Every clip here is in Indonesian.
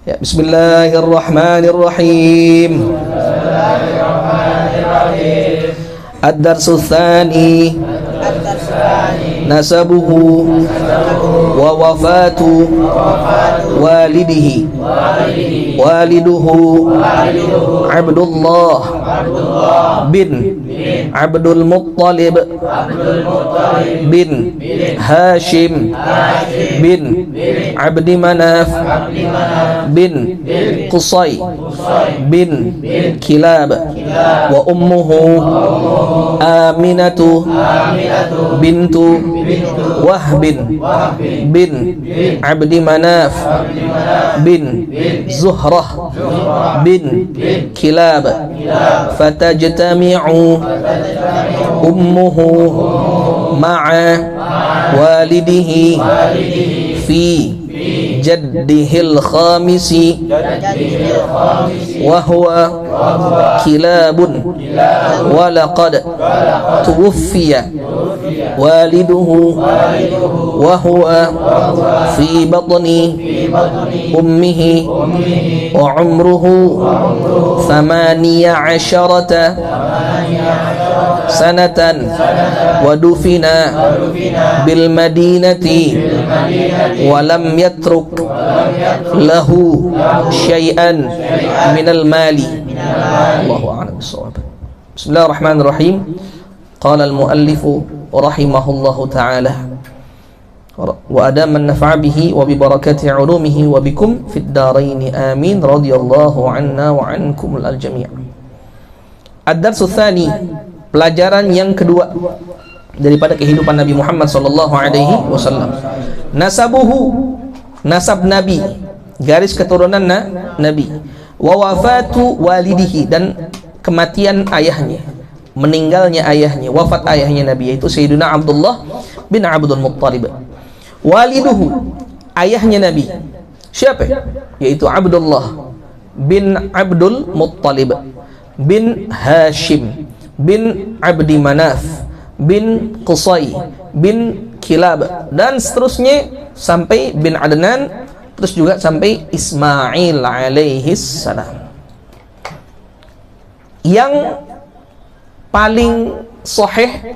Ya, Bismillahirrahmanirrahim. Ad-darsu tsani nasabuhu wa wafatu walidihi waliduhu Abdullah bin Abdul Muttalib bin Hashim bin Abdi Manaf bin Qusay bin Kilab wa ummuhu Aminatu bintu Wahbin bin Abdi Manaf bin Zuhrah bin Kilab fatajtami'u ummuhu ma'a walidihi fi jaddihil khamisi wa huwa kilabun wa laqad tuwfiya waliduhu wa huwa fi batni ummihi wa umruhu 18 sanatan wa dufina bil madinati wa lam yatruk lahu syai'an minal mali. Allahu a'lam bissawab. Bismillahirrahmanirrahim. Qala al-muallifu rahimahullahu ta'ala wa adama an-naf'a bihi wa bi barakati 'ulumihi wa bikum fid darain amin radhiyallahu anna wa ankum al-jami'. Ad-darsu tsani, pelajaran yang kedua daripada kehidupan Nabi Muhammad sallallahu alaihi wasallam. Nasabuhu, nasab Nabi, garis keturunan Nabi. Wa wafatu walidihi, dan kematian ayahnya, meninggalnya ayahnya, wafat ayahnya Nabi, yaitu Sayyidina Abdullah bin Abdul Muttalib. Waliduhu, ayahnya Nabi, siapa? Yaitu Abdullah bin Abdul Muttalib bin Hashim bin Abdi Manaf bin Qusay bin Kilab, dan seterusnya sampai bin Adnan, terus juga sampai Ismail alaihi salam. Yang paling sahih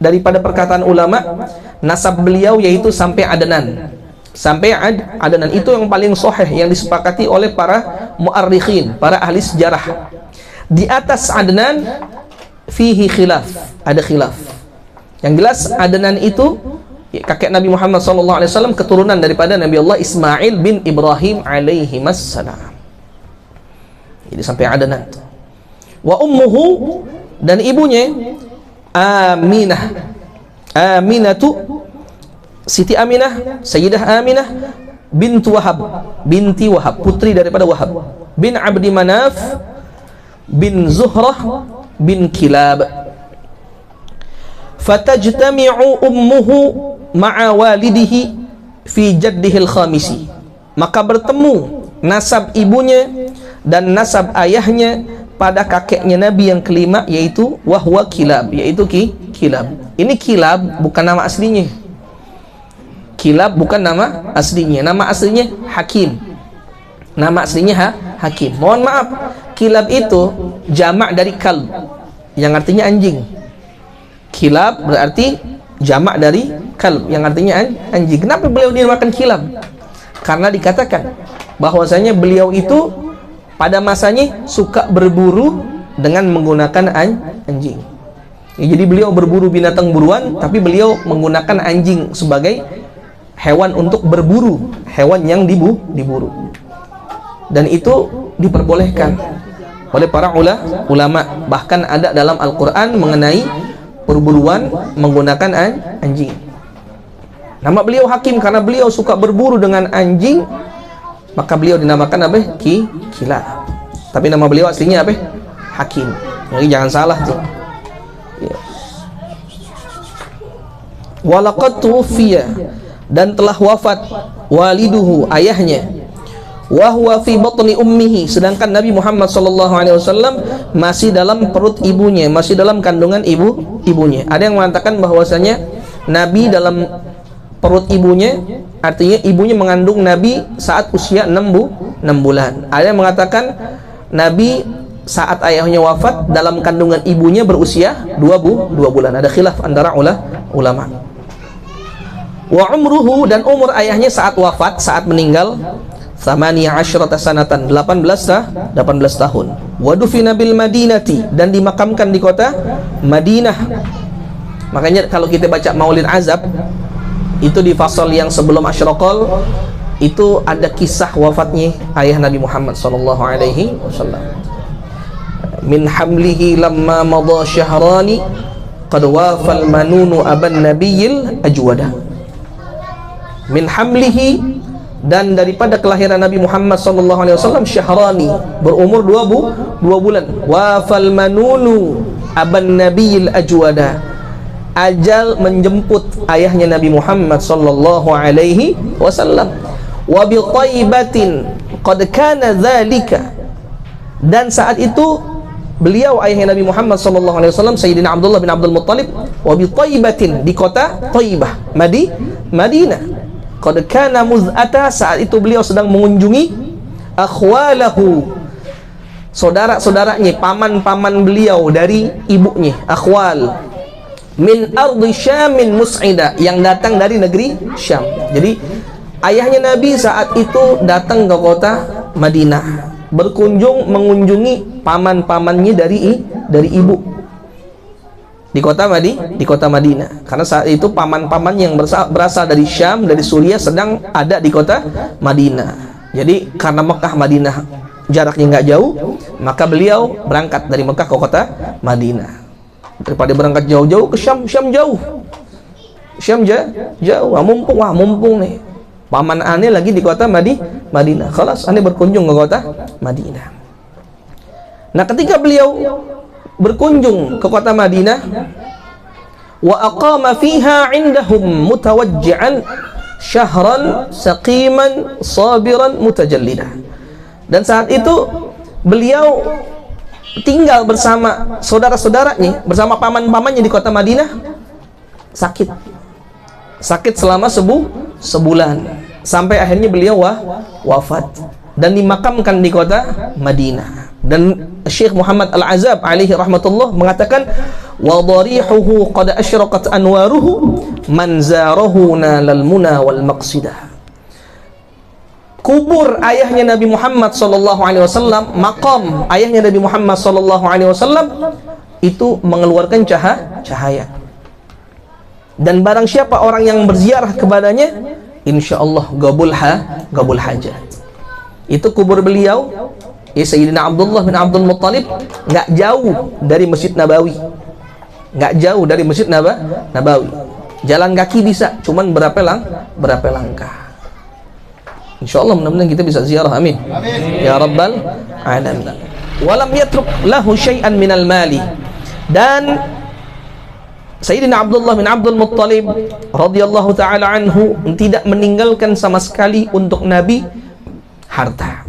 daripada perkataan ulama, nasab beliau yaitu sampai Adnan. Sampai Adnan itu yang paling sahih, yang disepakati oleh para muarrikhin, para ahli sejarah. Di atas Adnan fihi khilaf, ada khilaf. Yang jelas Adnan itu kakek Nabi Muhammad SAW, keturunan daripada Nabi Allah Ismail bin Ibrahim alaihi wassalam. Jadi sampai Adnan. Wa ummuhu, dan ibunya Aminah, Aminatu, Siti Aminah, Sayyidah Aminah binti Wahab, putri daripada Wahab bin Abdi Manaf bin Zuhrah bin Kilab. Fatajtami'u ummuhu ma'a walidihi fi jaddihil khamisi, maka bertemu nasab ibunya dan nasab ayahnya pada kakeknya Nabi yang kelima, yaitu wahwa Kilab, yaitu Kilab. Ini Kilab bukan nama aslinya. Kilab bukan nama aslinya. Nama aslinya Hakim. Nama aslinya Hakim. Mohon maaf, Kilab itu jamak dari kalb, yang artinya anjing. Kilab berarti jamak dari kalb, yang artinya anjing. Kenapa beliau dinamakan Kilab? Karena dikatakan bahwasanya beliau itu pada masanya suka berburu dengan menggunakan anjing. Ya, jadi beliau berburu binatang buruan, tapi beliau menggunakan anjing sebagai hewan untuk berburu, hewan yang diburu. Dan itu diperbolehkan oleh para ulama. Bahkan ada dalam Al-Quran mengenai perburuan menggunakan anjing. Nama beliau Hakim karena beliau suka berburu dengan anjing, maka beliau dinamakan apa? Kilab. Tapi nama beliau aslinya apa? Hakim. Jadi jangan salah tuh. Ya. Walaqad tuwfiya, dan telah wafat waliduhu, ayahnya, wa huwa fi batni ummihi, sedangkan Nabi Muhammad SAW masih dalam perut ibunya, masih dalam kandungan ibunya. Ada yang mengatakan bahwasanya Nabi dalam perut ibunya, artinya ibunya mengandung Nabi saat usia 6 bulan. Ada yang mengatakan Nabi saat ayahnya wafat dalam kandungan ibunya berusia 2 bulan. Ada khilaf antara ulama. Wa umruhu, dan umur ayahnya saat wafat, saat meninggal, 18 sanatan, 18 tahun. Wa dufina bil Madinati, dan dimakamkan di kota Madinah. Makanya kalau kita baca Maulid Azab itu di fasal yang sebelum Asyraqal itu ada kisah wafatnya ayah Nabi Muhammad sallallahu alaihi wasallam. Min hamlihi lamma madha syahrani qad wafal manunu aban nabiyil ajwada. Min hamlihi, dan daripada kelahiran Nabi Muhammad sallallahu alaihi wasallam, syahrani, berumur 2 bulan. Wafal manunu aban nabiyil ajwada, ajal menjemput ayahnya Nabi Muhammad sallallahu alaihi wasallam. Wa bi thaibatin qad kana dzalika, dan saat itu beliau ayahnya Nabi Muhammad sallallahu alaihi wasallam Sayyidina Abdullah bin Abdul Muttalib, wa bi thaibatin, di kota Thaibah, Madinah. Qad kana muz'ata, saat itu beliau sedang mengunjungi akhwalahu, saudara-saudaranya, paman-paman beliau dari ibunya, akhwal, min ardi Syamin mus'ida, yang datang dari negeri Syam. Jadi ayahnya Nabi saat itu datang ke kota Madinah, berkunjung mengunjungi paman-pamannya dari ibu di kota Madinah. Karena saat itu paman-paman yang berasal dari Syam, dari Suriah sedang ada di kota Madinah. Jadi karena Mekah Madinah jaraknya nggak jauh, maka beliau berangkat dari Mekah ke kota Madinah. Daripada berangkat jauh-jauh ke Syam jauh. Syam jauh. Mumpung nih. Paman aneh lagi di kota Madinah. Khalas, aneh berkunjung ke kota Madinah. Nah, ketika beliau berkunjung ke kota Madinah, wa aqama fiha indahum mutawajji'an syahran saqiman sabiran mutajallidah. Dan saat itu beliau tinggal bersama saudara-saudaranya, bersama paman-pamannya di kota Madinah, sakit selama sebulan, sampai akhirnya beliau wafat dan dimakamkan di kota Madinah. Dan Syekh Muhammad Al-Azab alaihi rahmatullah mengatakan, wa dharihuhu qad asyraqat anwaruhu man zarahu nalal muna wal maqsidah. Kubur ayahnya Nabi Muhammad sallallahu alaihi wasallam, makam ayahnya Nabi Muhammad sallallahu alaihi wasallam itu mengeluarkan cahaya. Dan barang siapa orang yang berziarah kepadanya, insyaallah gabul hajat. Itu kubur beliau, Sayyidina Abdullah bin Abdul Muttalib, nggak jauh dari Masjid Nabawi. Nabawi. Jalan kaki bisa, cuman berapa langkah. Insyaallah mudah-mudahan kita bisa ziarah, amin. Ya Rabbal Alamin. Walam yatruk lahu syai'an minal mali. Dan Sayyidina Abdullah bin Abdul Muttalib radhiyallahu taala anhu tidak meninggalkan sama sekali untuk Nabi harta.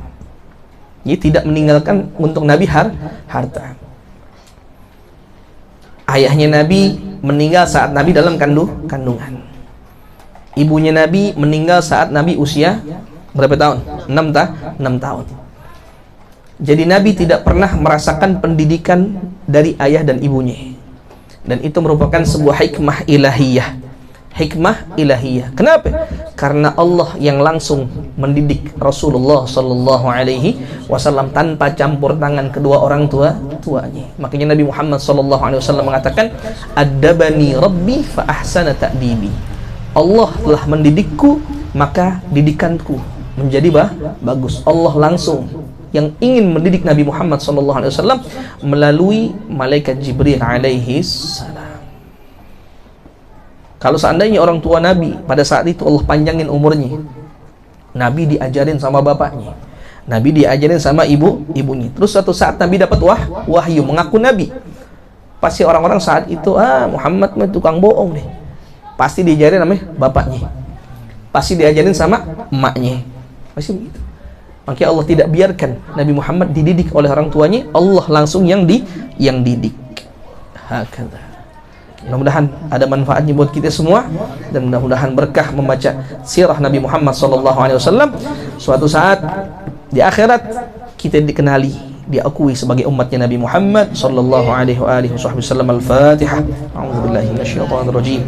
Dia tidak meninggalkan untuk Nabi harta. Ayahnya Nabi meninggal saat Nabi dalam kandungan. Ibunya Nabi meninggal saat Nabi usia berapa tahun? 6 tahun. Jadi Nabi tidak pernah merasakan pendidikan dari ayah dan ibunya. Dan itu merupakan sebuah hikmah ilahiyah. Kenapa? Karena Allah yang langsung mendidik Rasulullah sallallahu alaihi wasallam tanpa campur tangan kedua orang tuanya. Makanya Nabi Muhammad sallallahu alaihi wasallam mengatakan, "Addabani Rabbi fa ahsana ta'dibi." Allah telah mendidikku, maka didikanku menjadi bagus. Allah langsung yang ingin mendidik Nabi Muhammad sallallahu alaihi wasallam melalui malaikat Jibril alaihi salam. Kalau seandainya orang tua Nabi pada saat itu Allah panjangin umurnya, Nabi diajarin sama bapaknya, Nabi diajarin sama ibunya. Terus suatu saat Nabi dapat wahyu mengaku Nabi. Pasti orang-orang saat itu, Muhammad mah tukang bohong deh. Pasti diajarin sama bapaknya, pasti diajarin sama emaknya, pasti begitu. Makanya Allah tidak biarkan Nabi Muhammad dididik oleh orang tuanya, Allah langsung yang didik. Hakadha. Mudah-mudahan ada manfaatnya buat kita semua, dan mudah-mudahan berkah membaca sirah Nabi Muhammad SAW. Suatu saat di akhirat kita dikenali, diakui sebagai umatnya Nabi Muhammad sallallahu alaihi wasallam. Al-Fatihah. A'udzubillahi minasyaitonir rajim.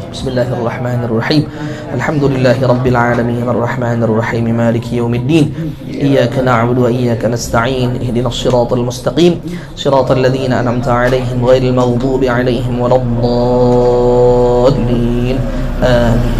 Bismillahirrahmanirrahim. Alhamdulillahi rabbil alamin arrahmanir rahim maliki yaumiddin. Iyyaka na'budu wa iyyaka nasta'in. Ihdinas siratal mustaqim. Siratal ladzina an'amta 'alaihim ghairil maghdubi 'alaihim waladdallin. Amin.